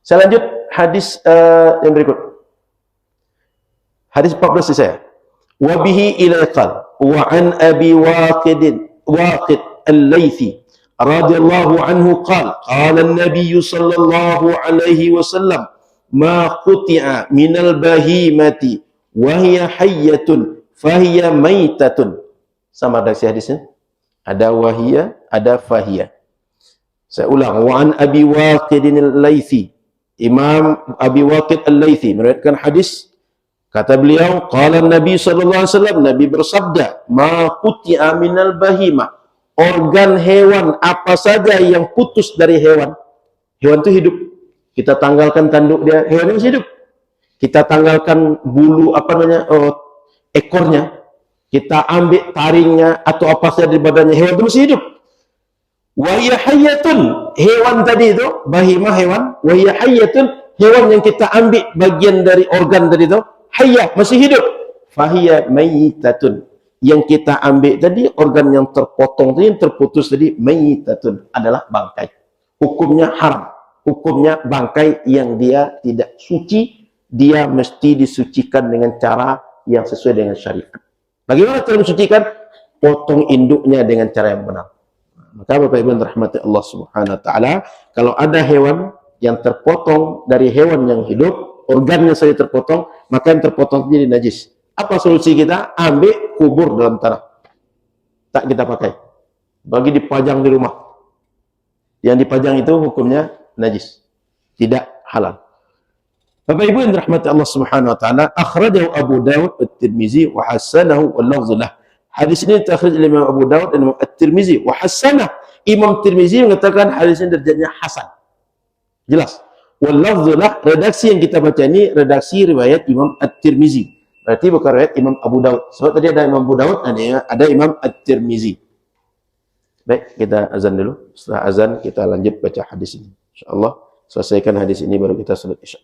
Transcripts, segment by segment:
Saya lanjut hadis yang berikut. Hadis 14 saya. Wa bihi ila qal wa an Abi Waqid al-Laythi radhiyallahu anhu qala qala an-nabiy sallallahu alaihi wasallam ma quti'a minal bahimati wa hiya hayyatun fahiya maitatun. Sama redaksi hadisnya. Ada wahiyah, ada fahiyah. Saya ulang. Wa an Abi Waqid al-Laythi. Imam Abi Waqid al-Laythi meriwayatkan hadis. Kata beliau, qala Nabi sallallahu alaihi wasallam, Nabi bersabda, ma quti'a minal bahimah. Organ hewan apa saja yang putus dari hewan. Hewan itu hidup. Kita tanggalkan tanduk dia, hewan itu hidup. Kita tanggalkan bulu ekornya. Kita ambil taringnya atau apa saja di badannya, hewan itu masih hidup. Wa hiya hayyatun, hewan tadi itu, bahimah hewan, wa hiya hayyatun, hewan yang kita ambil bagian dari organ tadi itu, hayyah, masih hidup. Fahiya mayyitatun, yang kita ambil tadi, organ yang terpotong tadi, yang terputus tadi, mayyitatun, adalah bangkai. Hukumnya haram, hukumnya bangkai yang dia tidak suci, dia mesti disucikan dengan cara yang sesuai dengan syariat. Bagaimana cara mensucikan? Potong induknya dengan cara yang benar. Maka Bapak Ibu yang dirahmati Allah Subhanahu wa taala, kalau ada hewan yang terpotong dari hewan yang hidup, organnya saja terpotong, maka yang terpotong jadi najis. Apa solusi kita? Ambil, kubur dalam tanah. Tak kita pakai. Bagi dipajang di rumah. Yang dipajang itu hukumnya najis. Tidak halal. Bapak Ibu yang dirahmati Allah Subhanahu wa taala, akhrajahu Abu Dawud at-Tirmizi wa hasanahu wal lafdhu lahu. Hadis ini takhrij oleh Imam Abu Dawud dan Imam At-Tirmizi wa hasanah. Imam Tirmizi mengatakan hadis ini derajatnya hasan. Jelas. Wal lafdhu lahu, redaksi yang kita baca ini redaksi riwayat Imam At-Tirmizi. Berarti bukan riwayat Imam Abu Dawud. Sebab tadi ada Imam Abu Dawud, ada Imam At-Tirmizi. Baik, kita azan dulu. Setelah azan kita lanjut baca hadis ini. Insyaallah selesaikan hadis ini baru kita salat Isya.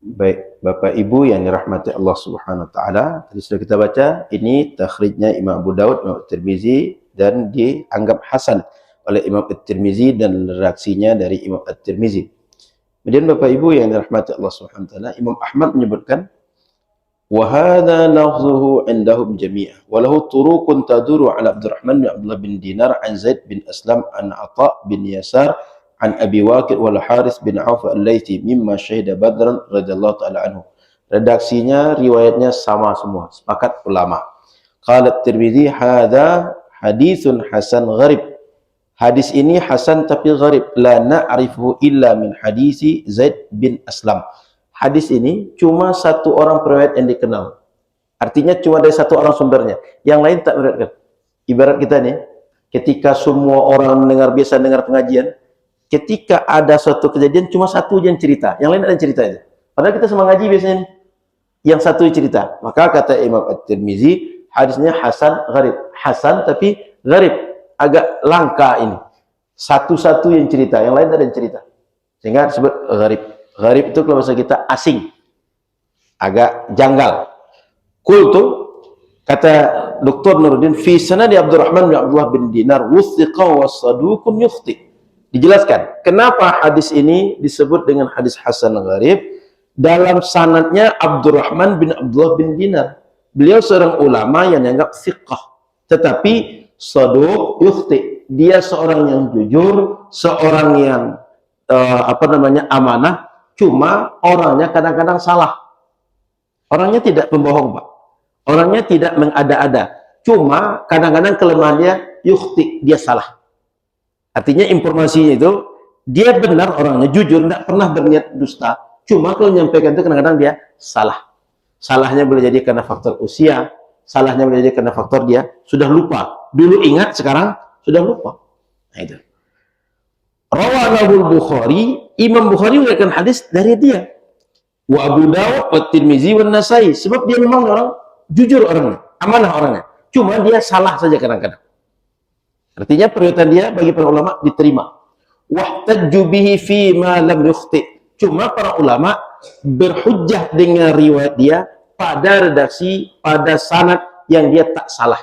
Baik, Bapak Ibu yang dirahmati Allah Subhanahu wa taala, tadi sudah kita baca, ini takhrijnya Imam Abu Dawud, Imam At-Tirmizi, dan dianggap hasan oleh Imam At-Tirmizi dan redaksinya dari Imam At-Tirmizi. Kemudian Bapak Ibu yang dirahmati Allah Subhanahu wa taala, Imam Ahmad menyebutkan wa hadza lafzuhu indahum jami'ah wa lahu turuqun taduru ala Abdurrahman bin Abdullah bin Dinar an Zaid bin Aslam an Atha bin Yasar an Abi Waqid wal Haris bin Auf al-Laythi mimma syahida Badran radhiyallahu ta'ala anhu. Redaksinya, riwayatnya sama semua, sepakat ulama. Qala At-Tirmidzi hadza haditsun hasan gharib. Hadis ini hasan tapi gharib, la na'rifuhu illa min hadisi Zaid bin Aslam. Hadis ini cuma satu orang periwayat yang dikenal. Artinya cuma dari satu orang sumbernya. Yang lain tak meriwayatkan. Ibarat kita nih, ketika semua orang biasa dengar pengajian, ketika ada suatu kejadian cuma satu yang cerita, yang lain ada yang cerita itu. Padahal kita semua ngaji biasanya nih, yang satu cerita. Maka kata Imam At-Tirmizi, hadisnya hasan gharib. Hasan tapi gharib, agak langka ini. Satu-satu yang cerita, yang lain ada yang cerita. Sehingga disebut gharib. Gharib itu kalau bahasa kita asing, agak janggal. Qultu, kata Dr. Nuruddin, fi sanadi Abdurrahman bin Abdullah bin Dinar wuthiqa wa saduqun yukhti. Dijelaskan kenapa hadis ini disebut dengan hadis hasan gharib. Dalam sanadnya Abdurrahman bin Abdullah bin Dinar, beliau seorang ulama yang dianggap thiqah, tetapi saduq yukhti, dia seorang yang jujur, seorang yang amanah, cuma orangnya kadang-kadang salah. Orangnya tidak pembohong, Pak. Orangnya tidak mengada-ada, cuma kadang-kadang kelemahannya yukhti, dia salah. Artinya informasinya itu, dia benar orangnya, jujur, tidak pernah berniat dusta. Cuma kalau menyampaikan itu kadang-kadang dia salah. Salahnya boleh jadi karena faktor usia, salahnya boleh jadi karena faktor dia sudah lupa. Dulu ingat, sekarang sudah lupa. Nah itu. Rawahul Bukhari, Imam Bukhari meriwayatkan hadis dari dia. Wa Abu Dawud, wa Tirmizi, wa Nasai. Sebab dia memang orang jujur orangnya, amanah orangnya. Cuma dia salah saja kadang-kadang. Artinya periwayatan dia bagi para ulama diterima. Wahtajju bihi fi ma lam yukhti. Cuma para ulama berhujjah dengan riwayat dia pada redaksi, pada sanad yang dia tak salah.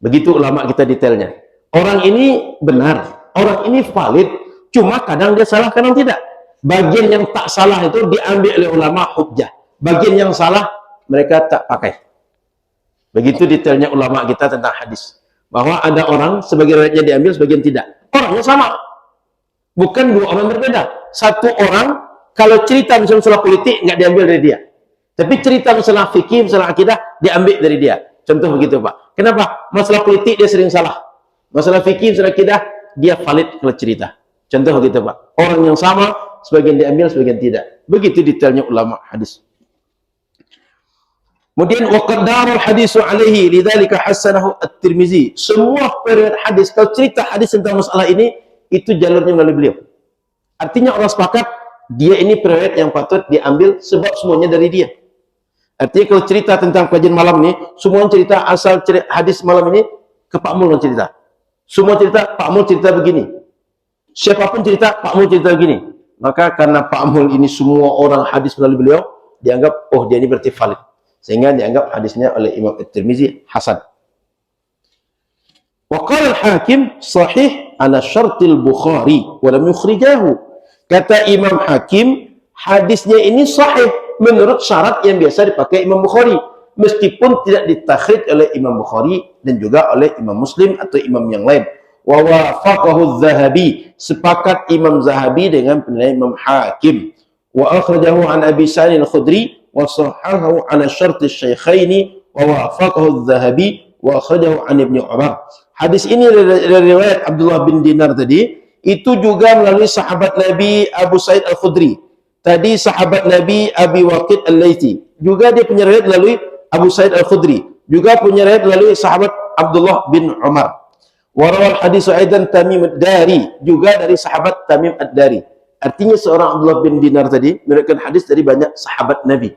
Begitu ulama kita detailnya. Orang ini benar, orang ini valid, cuma kadang dia salah, kadang tidak. Bagian yang tak salah itu diambil oleh ulama hujjah. Bagian yang salah mereka tak pakai. Begitu detailnya ulama kita tentang hadis. Bahwa ada orang sebagian riwayatnya diambil, sebagian tidak. Orangnya sama. Bukan dua orang berbeda. Satu orang kalau cerita misalnya masalah politik nggak diambil dari dia. Tapi cerita masalah fikih, masalah akidah diambil dari dia. Contoh begitu, Pak. Kenapa? Masalah politik dia sering salah. Masalah fikih, masalah akidah dia valid kalau cerita. Contoh begitu, Pak. Orang yang sama sebagian diambil, sebagian tidak. Begitu detailnya ulama hadis. Kemudian waqaddarul hadisu alaihi lidzalika hasanahu at-Tirmizi. Semua periwayat hadis kalau cerita hadis tentang masalah ini itu jalurnya melalui beliau. Artinya orang sepakat dia ini periwayat yang patut diambil sebab semuanya dari dia. Artinya kalau cerita tentang kajian malam ini, semua cerita asal hadis malam ini ke Pak Mul cerita. Semua cerita Pak Mul cerita begini. Siapapun cerita Pak Mul cerita begini. Maka karena Pak Mul ini semua orang hadis melalui beliau dianggap oh dia ini berarti valid. Sehingga dianggap hadisnya oleh Imam At-Tirmizi hasan. Wa qala al-Hakim sahih ala syartil Bukhari wa lam yukhrijahu. Kata Imam Hakim, hadisnya ini sahih menurut syarat yang biasa dipakai Imam Bukhari, meskipun tidak ditakhrij oleh Imam Bukhari dan juga oleh Imam Muslim atau imam yang lain. Wa wafaqahu Az-Zahabi, sepakat Imam Zahabi dengan penilaian Imam Hakim. Wa akhrajahu an Abi Sa'id al-Khudri wa sahahahu ala syart asy-syaikhaini wa wafaqahu Az-Zahabi wa akhrajahu an Ibnu Umar. Hadis ini dari riwayat Abdullah bin Dinar tadi itu juga melalui sahabat Nabi Abu Sa'id al-Khudri. Tadi sahabat Nabi Abi Waqid al-Laythi. Juga dia punya riwayat melalui Abu Sa'id al-Khudri. Juga punya riwayat melalui sahabat Abdullah bin Umar. Warawal hadis aidan Tamim ad-Dari, juga dari sahabat Tamim ad-Dari. Artinya seorang Abdullah bin Dinar tadi meriwayatkan hadis dari banyak sahabat Nabi.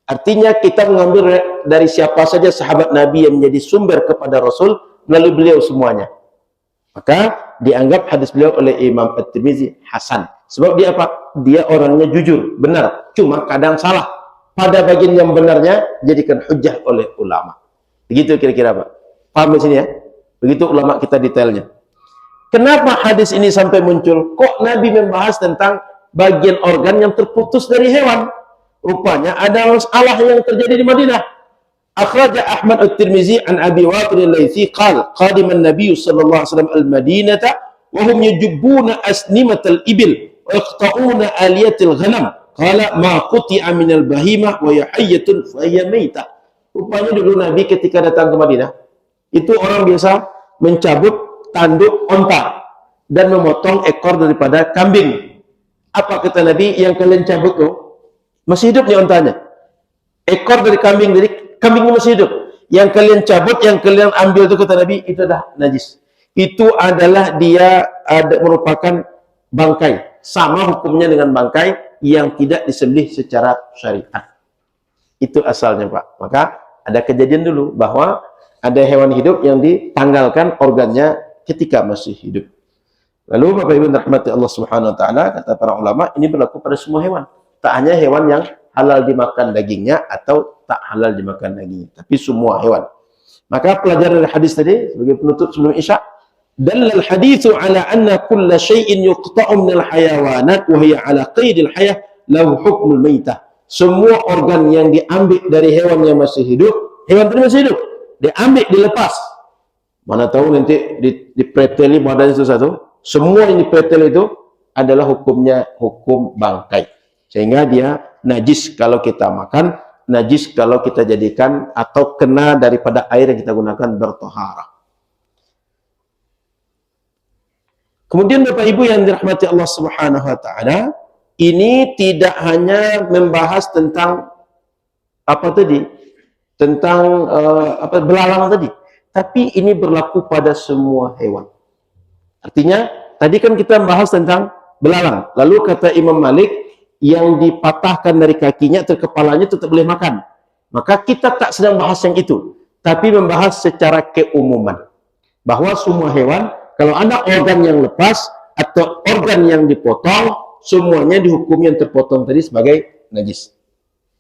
Artinya kita mengambil dari siapa saja sahabat Nabi yang menjadi sumber kepada Rasul melalui beliau semuanya. Maka dianggap hadis beliau oleh Imam At-Tirmizi hasan. Sebab dia apa? Dia orangnya jujur, benar. Cuma kadang salah. Pada bagian yang benarnya jadikan hujjah oleh ulama. Begitu kira-kira, Pak. Paham di sini ya? Begitu ulama kita detailnya. Kenapa hadis ini sampai muncul? Kok Nabi membahas tentang bagian organ yang terputus dari hewan? Rupanya ada masalah yang terjadi di Madinah. Akhraja Ahmad At-Tirmizi an Abi Waqid al-Laythi qala qadima an-nabiy sallallahu alaihi wasallam al-Madinata wa hum yajubbuna asnimatal ibil wa yaqta'una aliyatil ghanam. Qala ma quti'a minal bahimah wa yahayyatun fa hiya maitah. Rupanya dulu Nabi ketika datang ke Madinah, itu orang biasa mencabut tanduk onta dan memotong ekor daripada kambing. Apa kata Nabi? Yang kalian cabut tuh masih hidup nih ontanya. Ekor dari kambing, dari kambingnya masih hidup. Yang kalian cabut, yang kalian ambil itu kata Nabi, itu dah najis. Itu adalah dia merupakan bangkai. Sama hukumnya dengan bangkai yang tidak disembelih secara syariat. Itu asalnya, Pak. Maka ada kejadian dulu bahwa ada hewan hidup yang ditanggalkan organnya ketika masih hidup. Lalu Bapak Ibu rahmati Allah Subhanahu wa taala, kata para ulama, ini berlaku pada semua hewan. Tak hanya hewan yang halal dimakan dagingnya atau tak halal dimakan dagingnya, tapi semua hewan. Maka pelajaran dari hadis tadi sebagai penutup sebelum Isya, dalal haditsu ala anna kulla syai'in yuqta'u minal hayawanat wa hiya ala qaidil hayah lahu hukmul maitah. Semua organ yang diambil dari hewan yang masih hidup, hewan tadi masih hidup, diambil, dilepas. Mana tahu nanti dipreteli badannya satu. Semua yang dipretel itu adalah hukumnya hukum bangkai. Sehingga dia najis kalau kita makan, najis kalau kita jadikan atau kena daripada air yang kita gunakan bertoharah. Kemudian Bapak Ibu yang dirahmati Allah Subhanahu wa taala, ini tidak hanya membahas tentang apa tadi? Tentang belalang tadi. Tapi ini berlaku pada semua hewan. Artinya, tadi kan kita membahas tentang belalang. Lalu kata Imam Malik, yang dipatahkan dari kakinya atau kepalanya tetap boleh makan. Maka kita tak sedang bahas yang itu. Tapi membahas secara keumuman. Bahwa semua hewan, kalau ada organ yang lepas atau organ yang dipotong, semuanya dihukum yang terpotong tadi sebagai najis.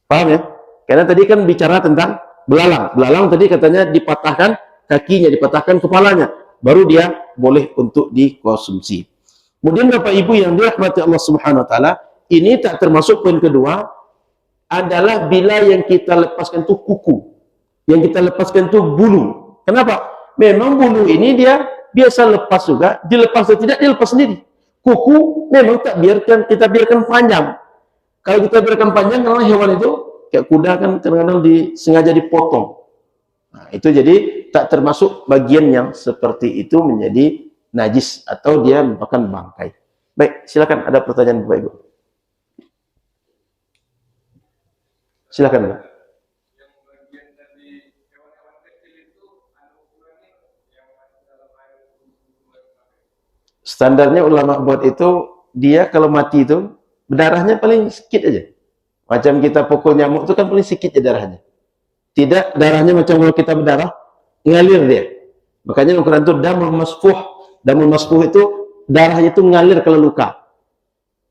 Paham ya? Karena tadi kan bicara tentang belalang. Belalang tadi katanya dipatahkan kakinya, dipatahkan kepalanya, baru dia boleh untuk dikonsumsi. Kemudian Bapak Ibu yang dirahmati Allah Subhanahu wa taala, ini tak termasuk poin kedua adalah bila yang kita lepaskan itu kuku. Yang kita lepaskan itu bulu. Kenapa? Memang bulu ini dia biasa lepas juga, dilepas atau tidak dia lepas sendiri. Kuku memang tak biarkan, kita biarkan panjang. Kalau kita biarkan panjang, karena hewan itu kayak kuda kan kadang-kadang sengaja dipotong. Nah, itu jadi tak termasuk bagian yang seperti itu menjadi najis atau dia merupakan bangkai. Baik, silakan ada pertanyaan Bapak Ibu. Silakan Pak. Standarnya ulama buat itu, dia kalau mati itu darahnya paling sedikit aja. Macam kita pukul nyamuk itu kan paling sedikit aja darahnya. Tidak darahnya macam kalau kita berdarah ngalir dia. Makanya Al-Quran itu damul masfuh. Damul masfuh itu darahnya itu ngalir kalau luka.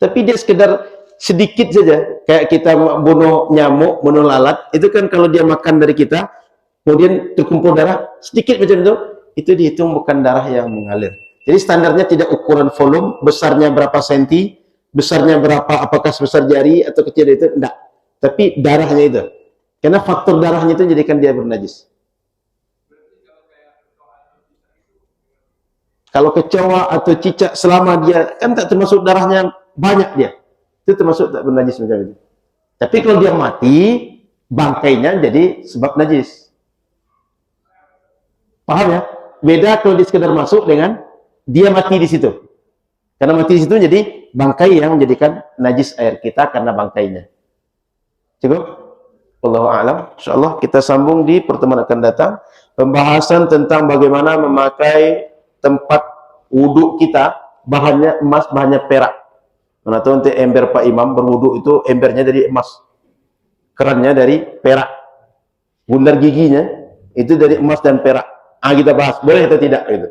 Tapi dia sekedar sedikit saja. Kayak kita bunuh nyamuk, bunuh lalat, itu kan kalau dia makan dari kita, kemudian terkumpul darah sedikit macam itu dihitung bukan darah yang mengalir. Jadi standarnya tidak ukuran volume, besarnya berapa senti, besarnya berapa, apakah sebesar jari atau kecil itu, enggak. Tapi darahnya itu. Karena faktor darahnya itu menjadikan dia bernajis. Kalau kecoa atau cicak selama dia, kan tak termasuk darahnya banyak dia. Itu termasuk tak bernajis macam itu. Tapi kalau dia mati, bangkainya jadi sebab najis. Paham ya? Beda kalau dia sekedar masuk dengan dia mati di situ. Karena mati di situ jadi bangkai yang menjadikan najis air kita karena bangkainya. Cukup? Wallahu a'lam. Insyaallah kita sambung di pertemuan akan datang pembahasan tentang bagaimana memakai tempat wudhu kita bahannya emas, bahannya perak. Mana tahu nanti ember Pak Imam berwudhu itu embernya dari emas, kerannya dari perak, bundar giginya itu dari emas dan perak. Kita bahas boleh atau tidak gitu.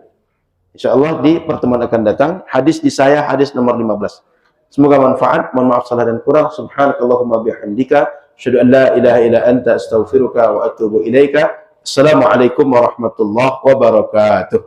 InsyaAllah di pertemuan akan datang. Hadis di saya, hadis nomor 15. Semoga manfaat. Mohon maaf salah dan kurang. Subhanakallahumma bihamdika. Asyhadu an la ilaha illa anta astaghfiruka wa atubu ilaika. Assalamualaikum warahmatullahi wabarakatuh.